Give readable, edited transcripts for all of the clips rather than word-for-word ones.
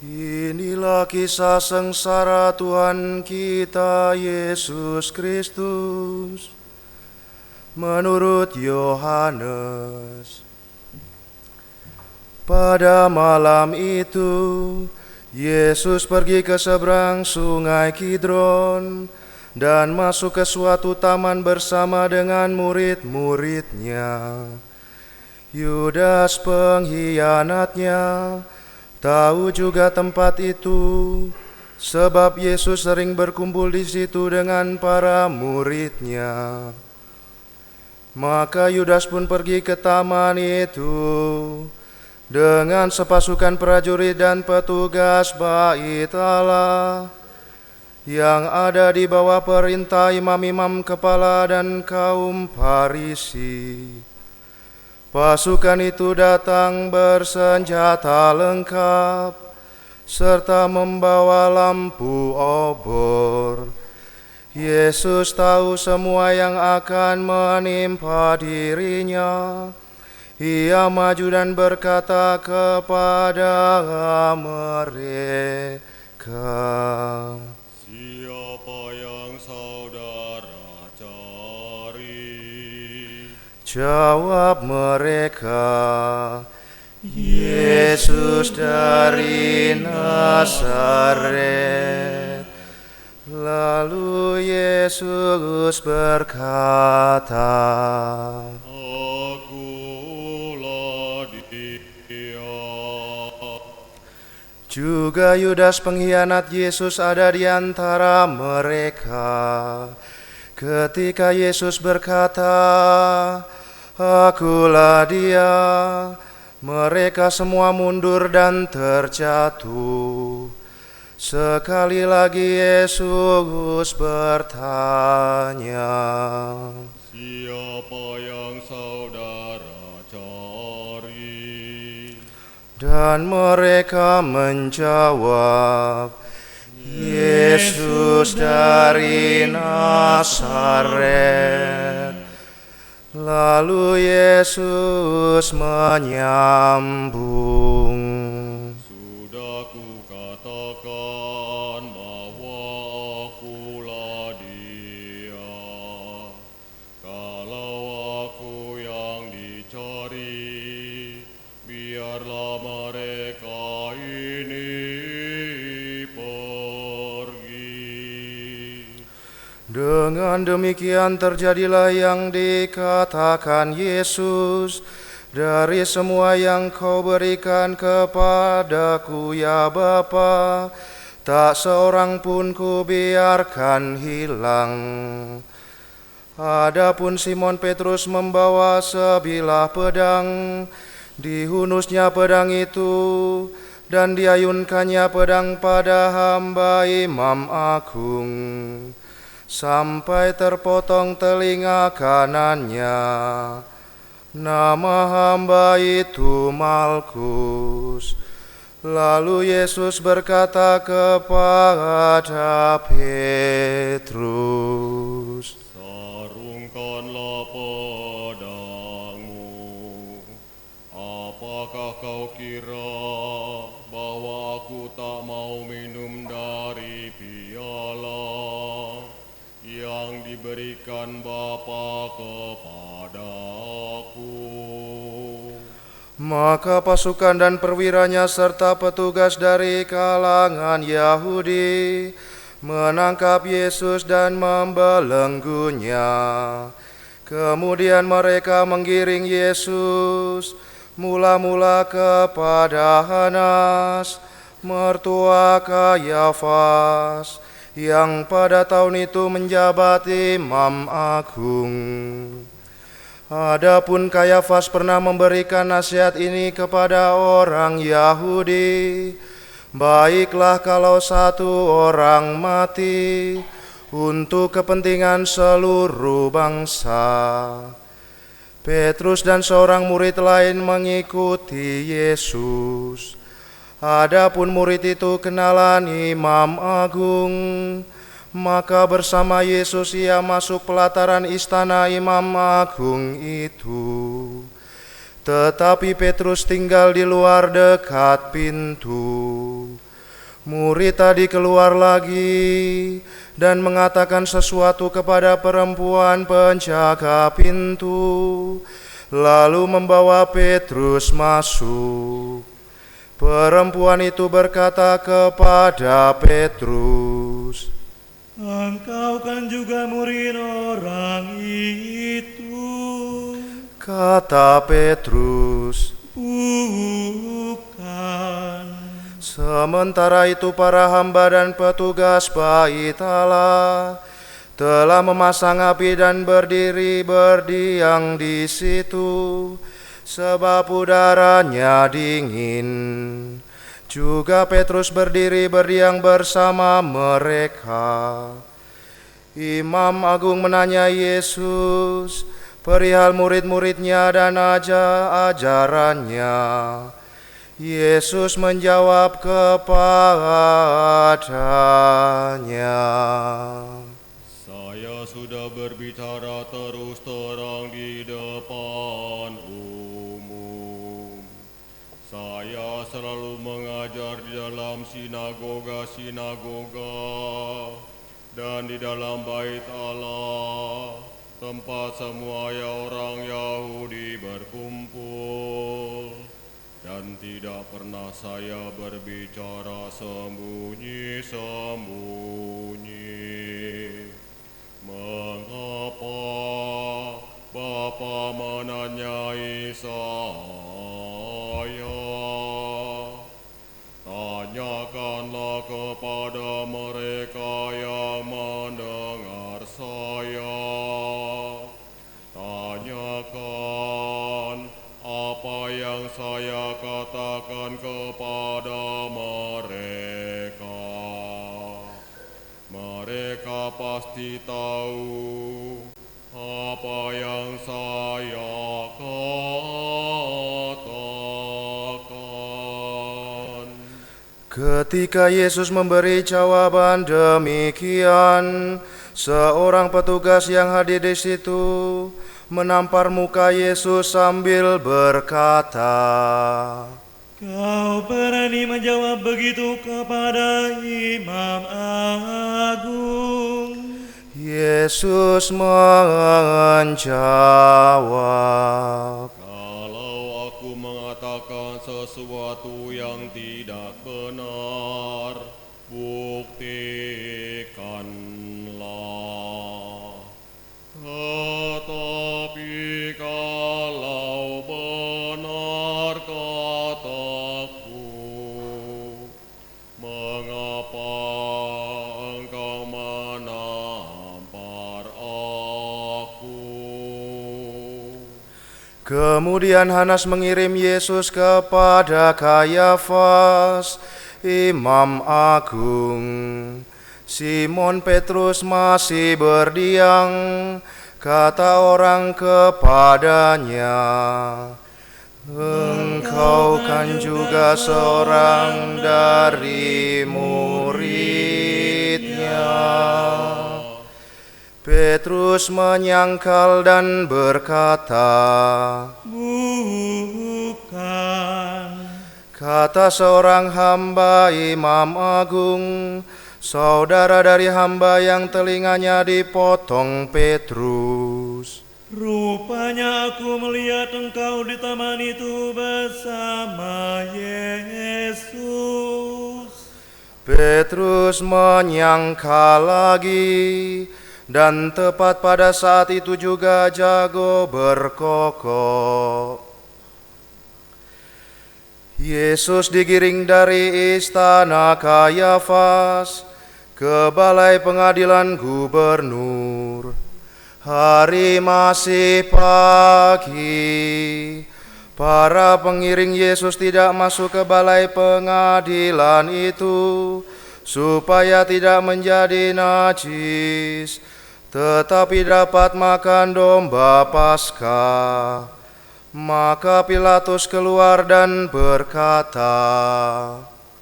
Inilah kisah sengsara Tuhan kita Yesus Kristus menurut Yohanes. Pada malam itu, Yesus pergi ke seberang sungai Kidron dan masuk ke suatu taman bersama dengan murid-muridnya. Yudas pengkhianatnya tahu juga tempat itu, sebab Yesus sering berkumpul di situ dengan para muridnya. Maka Yudas pun pergi ke taman itu dengan sepasukan prajurit dan petugas bait Allah yang ada di bawah perintah imam-imam kepala dan kaum Farisi. Pasukan itu datang bersenjata lengkap serta membawa lampu obor. Yesus tahu semua yang akan menimpa dirinya. Ia maju dan berkata kepada mereka, "Siapa yang saudara cari?" Jawab mereka, "Yesus dari Nazaret." Lalu Yesus berkata, "Akulah Dia." Juga Yudas pengkhianat Yesus ada di antara mereka. Ketika Yesus berkata, "Akulah Dia," mereka semua mundur dan terjatuh. Sekali lagi Yesus bertanya, "Siapa yang saudara cari?" dan mereka menjawab, "Yesus dari Nazaret." Lalu Yesus menyambung, "Sudah kukatakan bahwa akulah Dia. Kalau aku yang dicari, biarlah mereka ini pergi." Dengan demikian terjadilah yang dikatakan Yesus, "Dari semua yang kau berikan kepadaku ya Bapa, tak seorang pun kubiarkan hilang." Adapun Simon Petrus membawa sebilah pedang, dihunusnya pedang itu dan diayunkannya pedang pada hamba imam agung, sampai terpotong telinga kanannya. Nama hamba itu Malkus. Lalu Yesus berkata kepada Petrus, "Sarungkanlah pedangmu. Apakah kau kira bahwa aku tak mau minum dari piala yang diberikan Bapa kepada aku?" Maka pasukan dan perwiranya serta petugas dari kalangan Yahudi menangkap Yesus dan membelenggunya. Kemudian mereka menggiring Yesus mula-mula kepada Hanas, mertua Kayafas, yang pada tahun itu menjabat imam agung. Adapun Kayafas pernah memberikan nasihat ini kepada orang Yahudi, "Baiklah kalau satu orang mati untuk kepentingan seluruh bangsa." Petrus dan seorang murid lain mengikuti Yesus. Adapun murid itu kenalan imam agung, maka bersama Yesus ia masuk pelataran istana imam agung itu. Tetapi Petrus tinggal di luar dekat pintu. Murid tadi keluar lagi dan mengatakan sesuatu kepada perempuan penjaga pintu, lalu membawa Petrus masuk. Perempuan itu berkata kepada Petrus, "Engkau kan juga murid orang itu?" Kata Petrus, "Bukan." sementara itu para hamba dan petugas bait Allah telah memasang api dan berdiri berdiam di situ, sebab udaranya dingin. Juga Petrus berdiri berdiam bersama mereka. Imam Agung menanya Yesus perihal murid-muridnya dan ajarannya. Yesus menjawab kepadanya, Saya sudah berbicara terus terang di depan umum. Saya selalu mengajar di dalam sinagoga-sinagoga dan di dalam bait Allah, tempat semua orang Yahudi berkumpul. Dan tidak pernah saya berbicara sembunyi-sembunyi. Mengapa Bapa menanyai saya? Tanyakanlah kepada mereka yang mendengar saya. Tanyakan apa yang saya katakan kepada mereka. Mereka pasti tahu apa yang saya katakan. Ketika Yesus memberi jawaban demikian, seorang petugas yang hadir di situ menampar muka Yesus sambil berkata, Kau berani menjawab begitu kepada Imam Agung? Yesus menjawab, Kalau aku mengatakan sesuatu yang tidak benar, buktikanlah. Tetapi kalau benar kataku, mengapa engkau menampar aku? Kemudian Hanas mengirim Yesus kepada Kayafas, Imam Agung. Simon Petrus masih berdiam. Kata orang kepadanya, engkau kan juga seorang dari muridnya. Petrus menyangkal dan berkata, Bukan. kata seorang hamba Imam Agung, saudara dari hamba yang telinganya dipotong Petrus. Rupanya aku melihat engkau di taman itu bersama Yesus. Petrus menyangkal lagi, dan tepat pada saat itu juga jago berkokok. Yesus digiring dari istana Kayafas ke balai pengadilan gubernur. Hari masih pagi. Para pengiring Yesus tidak masuk ke balai pengadilan itu supaya tidak menjadi najis, tetapi dapat makan domba Paskah. Maka Pilatus keluar dan berkata,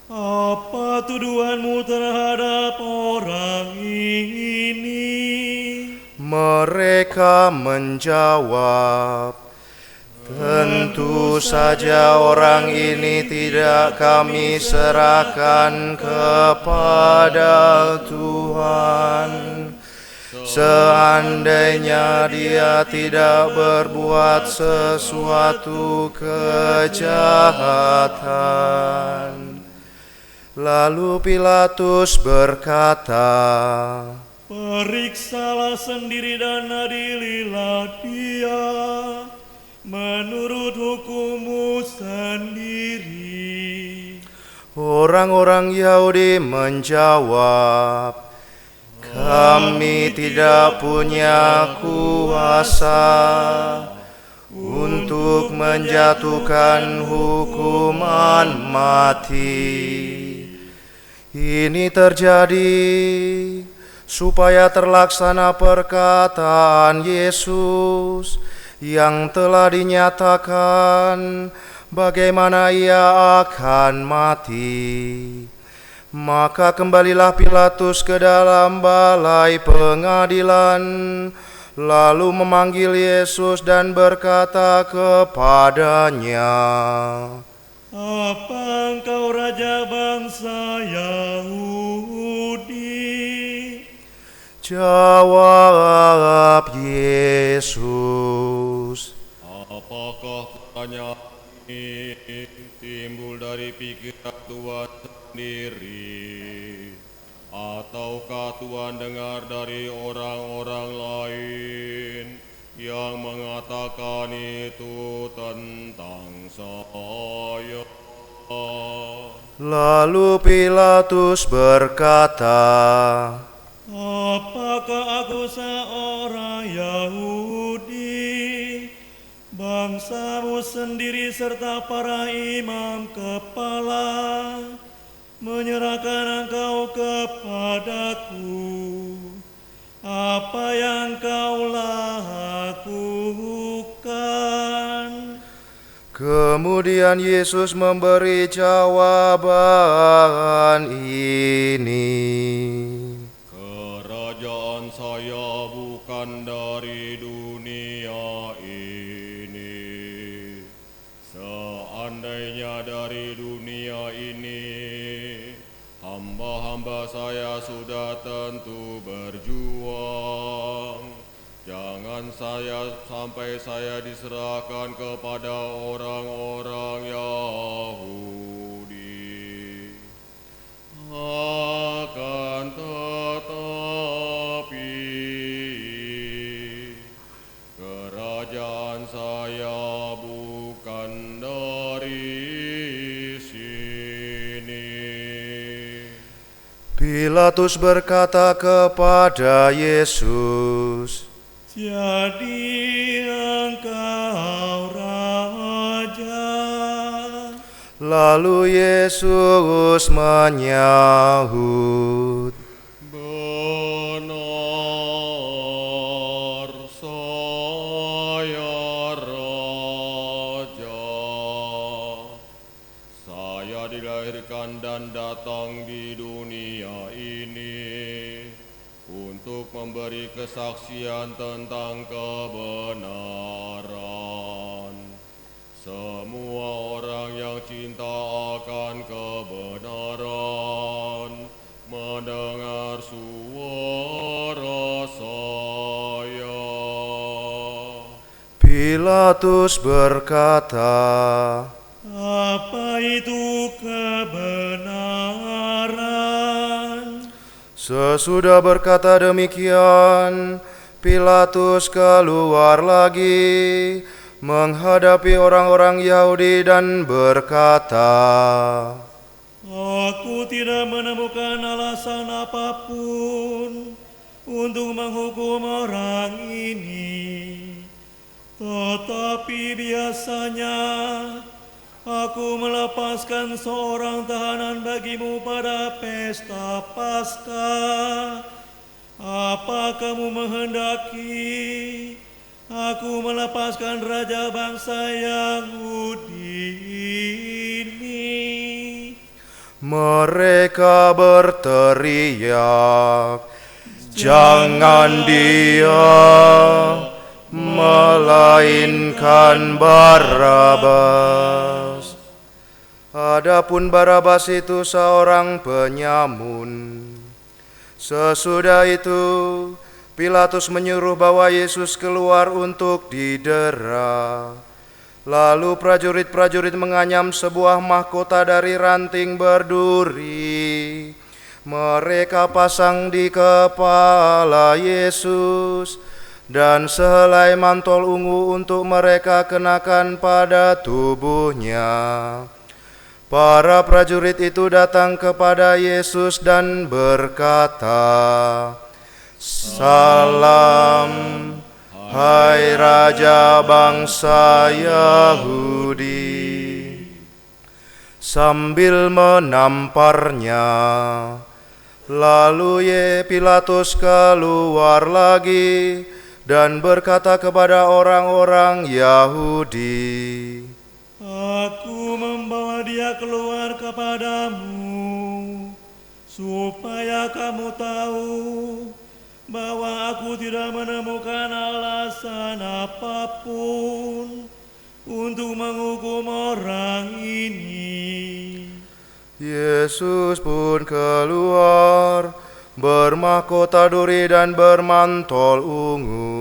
Apa tuduhanmu terhadap orang ini? mereka menjawab, Tentu saja orang ini tidak kami serahkan kepada Tuhan. Seandainya dia tidak berbuat sesuatu kejahatan. Lalu Pilatus berkata, periksalah sendiri dan adililah dia menurut hukummu sendiri. Orang-orang Yahudi menjawab, kami tidak punya kuasa untuk menjatuhkan hukuman mati. Ini terjadi supaya terlaksana perkataan Yesus yang telah dinyatakan bagaimana ia akan mati. Maka kembalilah Pilatus ke dalam balai pengadilan, lalu memanggil Yesus dan berkata kepadanya, apa engkau raja bangsa Yahudi? Jawab Yesus, apakah pertanyaan ini timbul dari pikiran Tuhan sendiri, ataukah Tuhan dengar dari orang-orang lain yang mengatakan itu tentang saya? Lalu Pilatus berkata, apakah aku seorang Yahudi? Bangsamu sendiri serta para imam kepala menyerahkan engkau kepadaku. Apa yang kau lakukan? Kemudian Yesus memberi jawaban ini, kerajaan saya bukan dari dunia ini. Seandainya dari dunia ini, hamba-hamba saya sudah tentu berjuang. Jangan sampai saya diserahkan kepada orang-orang Yahudi. Akan tetapi kerajaan saya bukan dari sini. Pilatus berkata kepada Yesus, jadi engkau raja? Lalu Yesus menyahut, benar, saya raja. Saya dilahirkan dan datang di dunia ini untuk memberi kesaksian tentang kebenaran. Semua orang yang cinta akan kebenaran mendengar suara saya. Pilatus berkata, apa itu kebenaran? sesudah berkata demikian, Pilatus keluar lagi menghadapi orang-orang Yahudi dan berkata, aku tidak menemukan alasan apapun untuk menghukum orang ini. Tetapi biasanya aku melepaskan seorang tahanan bagimu pada pesta Paskah. Apa kamu menghendaki aku melepaskan raja bangsa Yahudi ini? Mereka berteriak, jangan dia, melainkan Barabas. Adapun Barabas itu seorang penyamun. Sesudah itu Pilatus menyuruh bawa Yesus keluar untuk didera. Lalu prajurit-prajurit menganyam sebuah mahkota dari ranting berduri. Mereka pasang di kepala Yesus dan sehelai mantol ungu untuk mereka kenakan pada tubuhnya. Para prajurit itu datang kepada Yesus dan berkata, "Salam, hai Raja bangsa Yahudi." Sambil menamparnya, lalu Pilatus keluar lagi dan berkata kepada orang-orang Yahudi, Aku membawa dia keluar kepadamu, supaya kamu tahu bahwa aku tidak menemukan alasan apapun untuk menghukum orang ini. Yesus pun keluar, bermahkota duri dan bermantol ungu.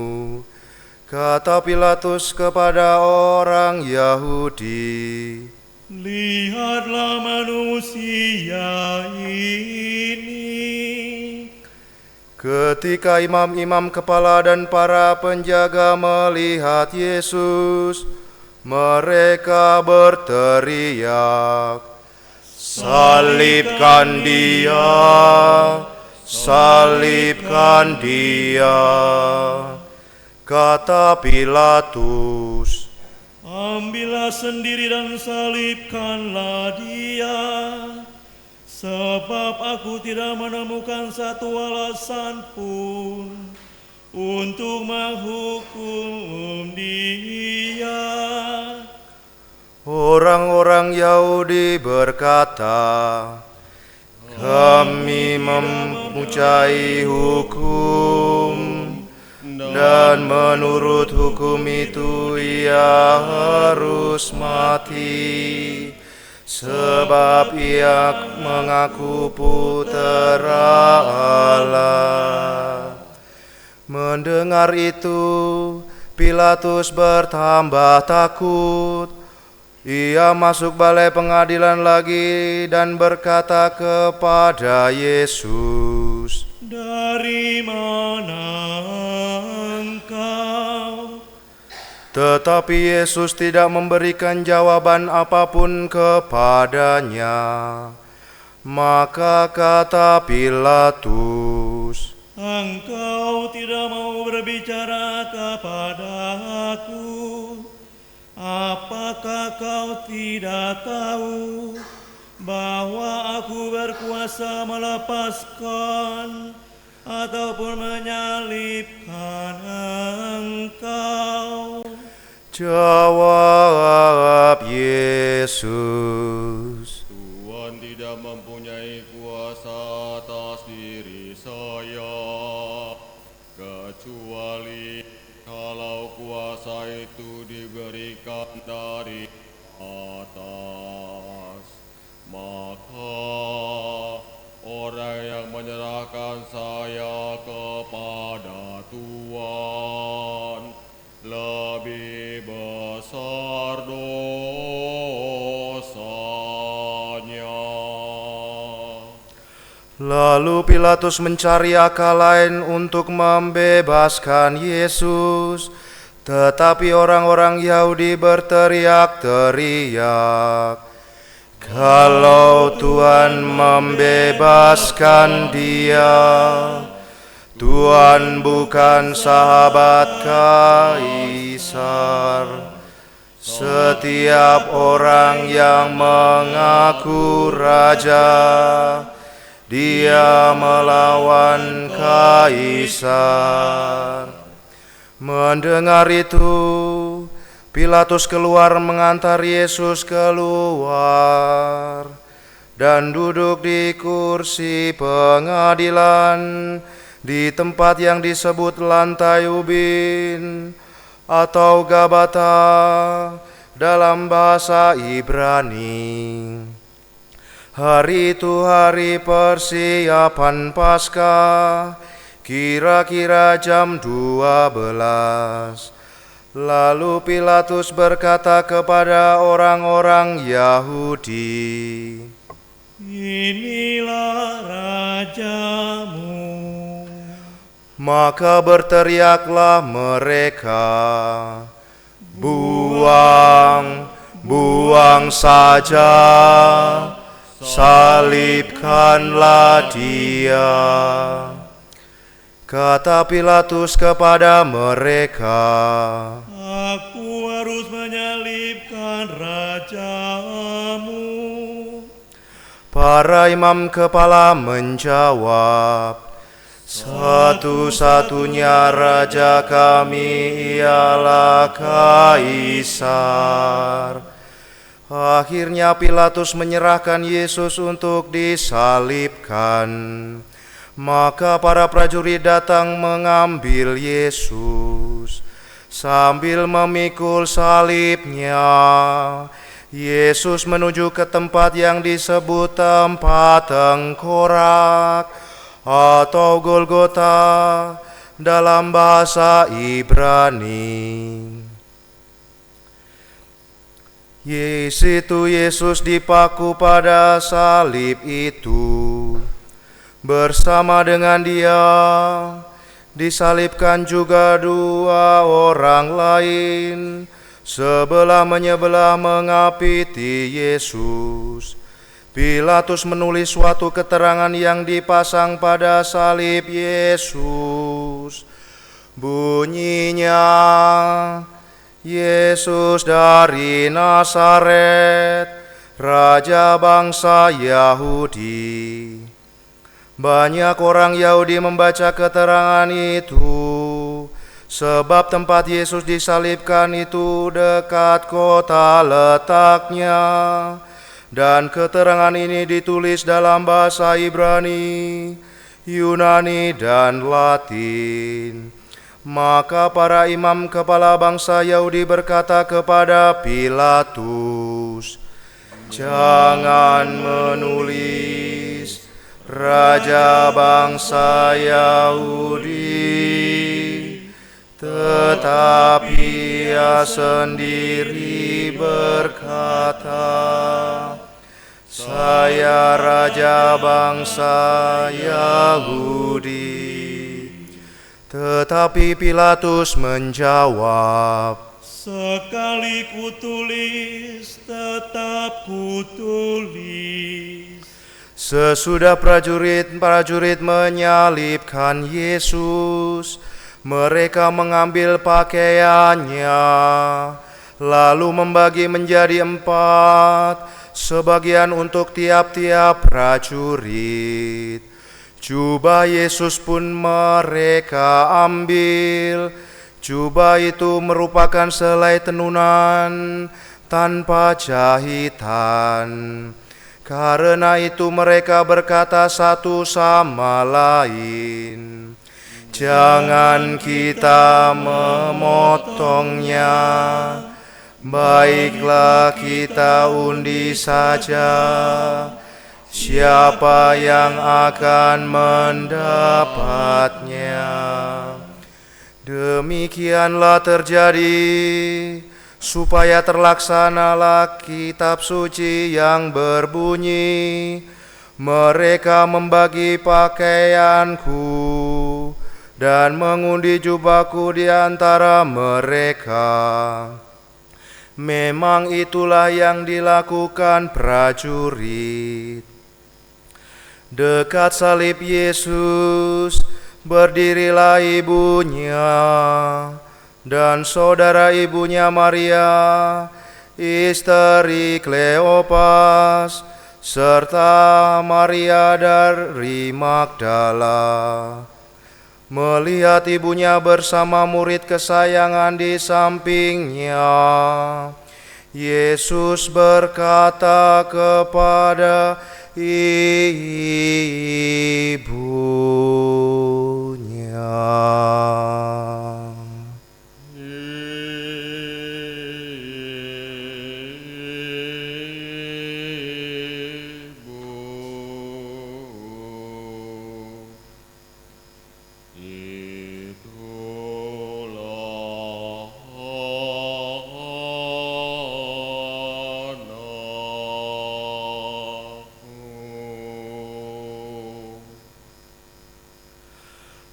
Kata Pilatus kepada orang Yahudi, Lihatlah manusia ini. ketika imam-imam kepala dan para penjaga melihat Yesus, mereka berteriak, "Salibkan dia! Salibkan dia!" Kata Pilatus, Ambillah sendiri dan salibkanlah dia, sebab aku tidak menemukan satu alasan pun untuk menghukum dia. orang-orang Yahudi berkata, "Kami mempunyai hukum, dan menurut hukum itu ia harus mati, sebab ia mengaku Putera Allah." Mendengar itu, Pilatus bertambah takut. Ia masuk balai pengadilan lagi dan berkata kepada Yesus, Dari mana engkau? Tetapi Yesus tidak memberikan jawaban apapun kepadanya. Maka kata Pilatus, Engkau tidak mau berbicara kepada aku? Apakah kau tidak tahu bahwa aku berkuasa melepaskan ataupun menyalibkan engkau? Jawab Yesus, Tuhan tidak mempunyai kuasa atas diri saya, kecuali kalau kuasa itu diberikan dari atas. Maka orang yang menyerahkan saya kepada Tuhan lebih besar dosanya. Lalu Pilatus mencari akal lain untuk membebaskan Yesus, tetapi orang-orang Yahudi berteriak-teriak, "Kalau Tuhan membebaskan dia, Tuhan bukan sahabat Kaisar. Setiap orang yang mengaku raja, dia melawan Kaisar." Mendengar itu, Pilatus keluar mengantar Yesus keluar dan duduk di kursi pengadilan di tempat yang disebut lantai ubin, atau Gabata dalam bahasa Ibrani. Hari itu hari persiapan Paskah, kira-kira jam 12. Lalu Pilatus berkata kepada orang-orang Yahudi, "Inilah rajamu." Maka berteriaklah mereka, "Buang, buang saja, salibkanlah dia." Kata Pilatus kepada mereka, "Aku harus menyalibkan rajamu." Para imam kepala menjawab, "Satu-satunya raja kami ialah Kaisar." Akhirnya Pilatus menyerahkan Yesus untuk disalibkan. Maka para prajurit datang mengambil Yesus. Sambil memikul salibnya, Yesus menuju ke tempat yang disebut tempat tengkorak atau Golgota dalam bahasa Ibrani. Di situ Yesus dipaku pada salib itu. Bersama dengan dia disalibkan juga 2 orang lain, sebelah menyebelah mengapiti Yesus. Pilatus menulis suatu keterangan yang dipasang pada salib Yesus. Bunyinya, "Yesus dari Nazaret, Raja bangsa Yahudi." Banyak orang Yahudi membaca keterangan itu, sebab tempat Yesus disalibkan itu dekat kota letaknya, dan keterangan ini ditulis dalam bahasa Ibrani, Yunani, dan Latin. Maka para imam kepala bangsa Yahudi berkata kepada Pilatus, "Jangan menulis Raja bangsa Yahudi," tetapi ia sendiri berkata, "Saya Raja bangsa Yahudi." Tetapi Pilatus menjawab, "Sekali kutulis, tetap kutulis." Sesudah prajurit menyalibkan Yesus, mereka mengambil pakaiannya, lalu membagi menjadi 4, sebagian untuk tiap-tiap prajurit. Jubah Yesus pun mereka ambil. Jubah itu merupakan selai tenunan tanpa jahitan. Karena itu mereka berkata satu sama lain, "Jangan kita memotongnya, baiklah kita undi saja siapa yang akan mendapatnya." Demikianlah terjadi supaya terlaksanalah kitab suci yang berbunyi, "Mereka membagi pakaianku dan mengundi jubahku di antara mereka." Memang itulah yang dilakukan prajurit. Dekat salib Yesus berdirilah ibunya dan saudara ibunya Maria, istri Kleopas, serta Maria dari Magdala. Melihat ibunya bersama murid kesayangan di sampingnya, Yesus berkata kepada ibunya,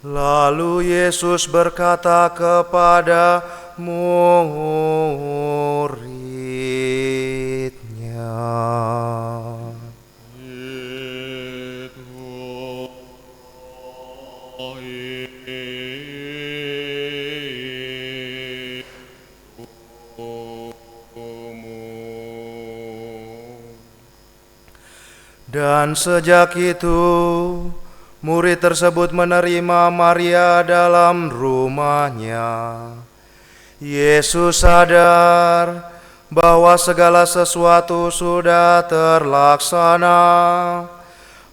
Lalu Yesus berkata kepada murid-Nya, dan sejak itu murid tersebut menerima Maria dalam rumahnya. Yesus sadar bahwa segala sesuatu sudah terlaksana,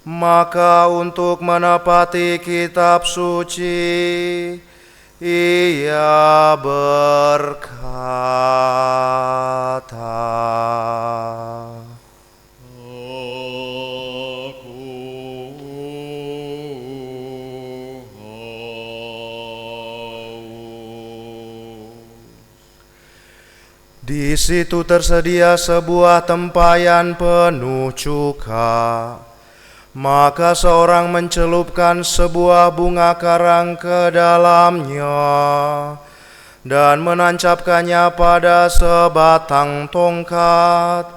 maka untuk menepati kitab suci, Ia berkata, di situ tersedia sebuah tempayan penuh cuka. Maka seorang mencelupkan sebuah bunga karang ke dalamnya dan menancapkannya pada sebatang tongkat,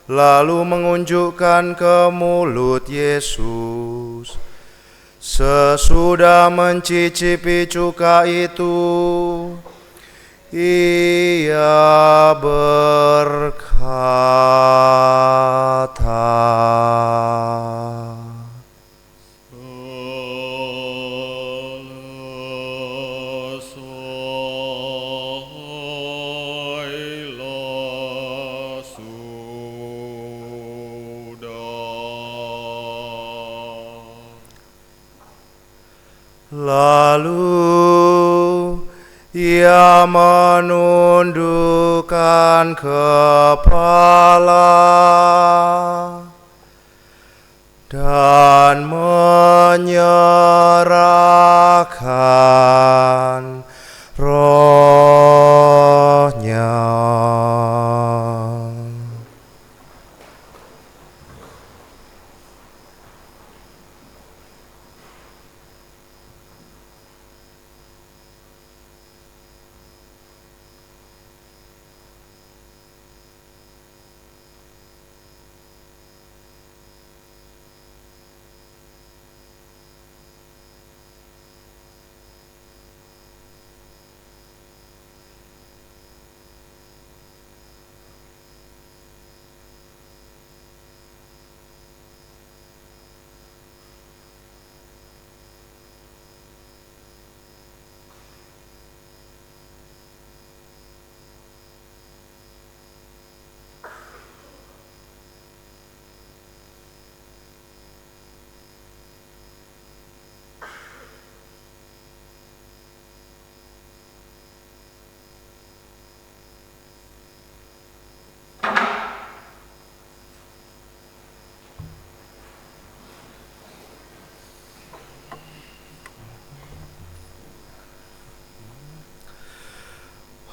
lalu mengunjukkan ke mulut Yesus. Sesudah mencicipi cuka itu, Ia berkata, selesailah sudah. Lalu Ia menundukkan kepala dan menyerahkan rohnya.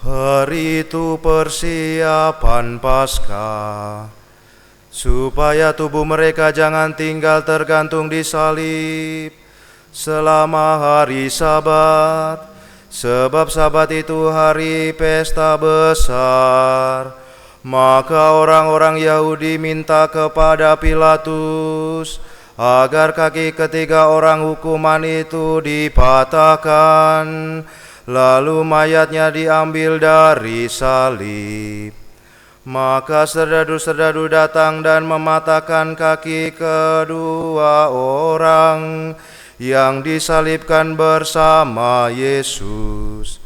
Hari itu persiapan Paskah, supaya tubuh mereka jangan tinggal tergantung di salib selama hari Sabat, sebab Sabat itu hari pesta besar. Maka orang-orang Yahudi minta kepada Pilatus agar kaki ketiga orang hukuman itu dipatahkan, lalu mayatnya diambil dari salib. Maka serdadu-serdadu datang dan mematahkan kaki kedua orang yang disalibkan bersama Yesus.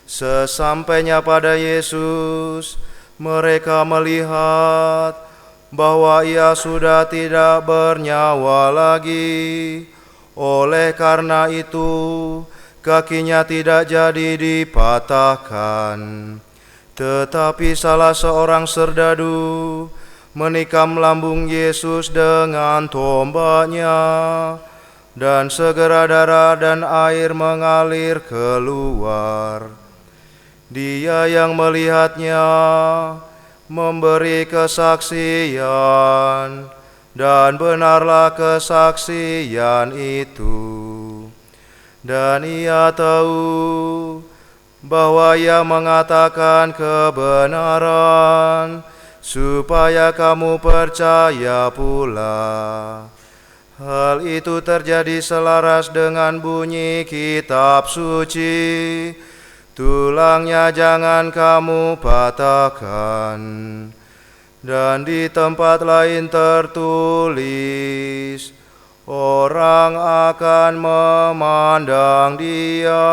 Sesampainya pada Yesus, mereka melihat bahwa Ia sudah tidak bernyawa lagi. Oleh karena itu, kakinya tidak jadi dipatahkan. Tetapi salah seorang serdadu menikam lambung Yesus dengan tombaknya, dan segera darah dan air mengalir keluar. Dia yang melihatnya memberi kesaksian, dan benarlah kesaksian itu. dan ia tahu bahwa ia mengatakan kebenaran, supaya kamu percaya pula. Hal itu terjadi selaras dengan bunyi kitab suci, tulangnya jangan kamu patahkan. Dan di tempat lain tertulis, orang akan memandang dia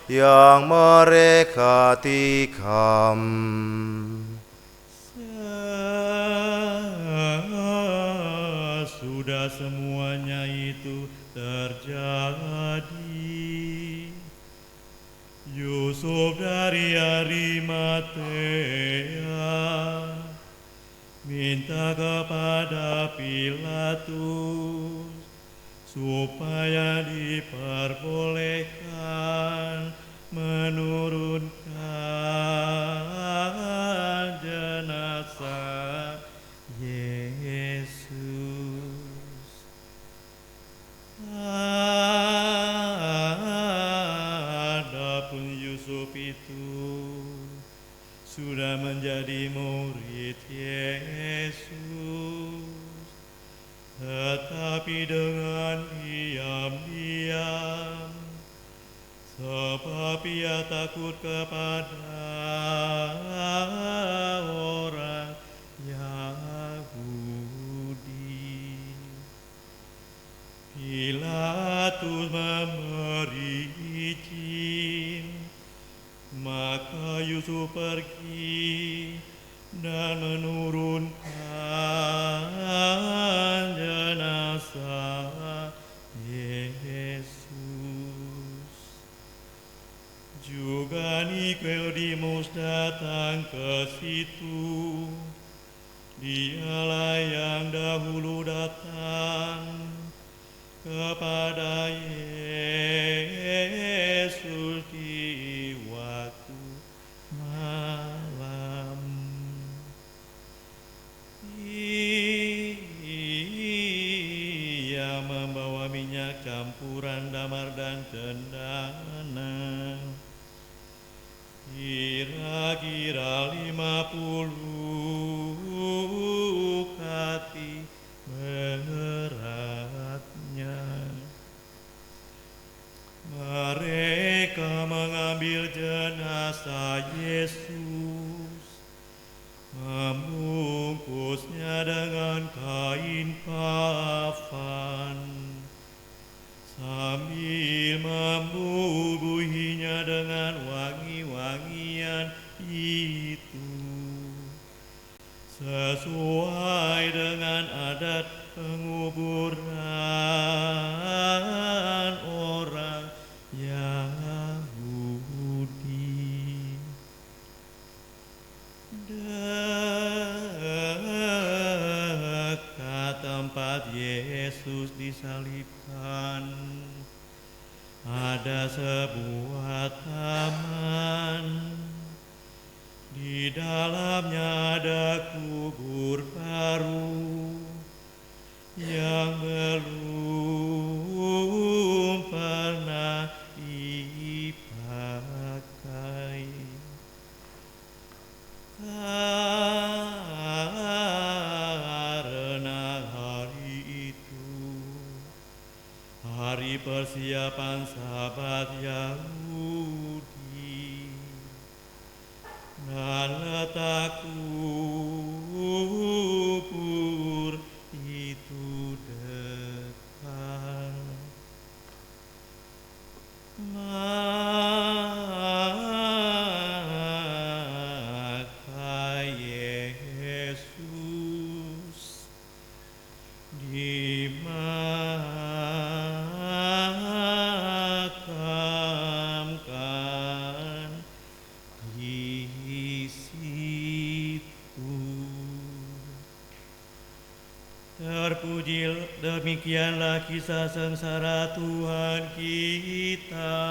yang mereka tikam. Sudah semuanya itu terjadi, Yusuf dari Arimatea minta kepada Pilatus supaya diperbolehkan menurunkan jenazah Yesus. Adapun Yusuf itu sudah menjadi murid Yesus, tetapi dengan diam-diam, sebab ia takut kepada orang Yahudi. Pilatus memberi izin, maka Yusuf pergi dan menurunkan jenazah Yesus. Juga Nikodemus datang ke situ. Dialah yang dahulu datang kepada Yesus di waktu malam. Ia membawa minyak campuran damar dan cendana, kira-kira 50 kati beratnya. Mereka mengambil jenazah Yesus, membungkusnya dengan kain kafan, sambil membubuhinya dengan wangi-wangian itu, sesuai dengan adat penguburan orang Yahudi. Dekat tempat Yesus disalibkan ada sebuah taman. Di dalamnya ada kubur baru yang belum pernah dipakai. Karena hari itu hari persiapan Sabat Yahudi, dan letak kubur itu dekat. Maka Yesus dimakamkan di situ. Terpuji, demikianlah kisah sengsara Tuhan kita.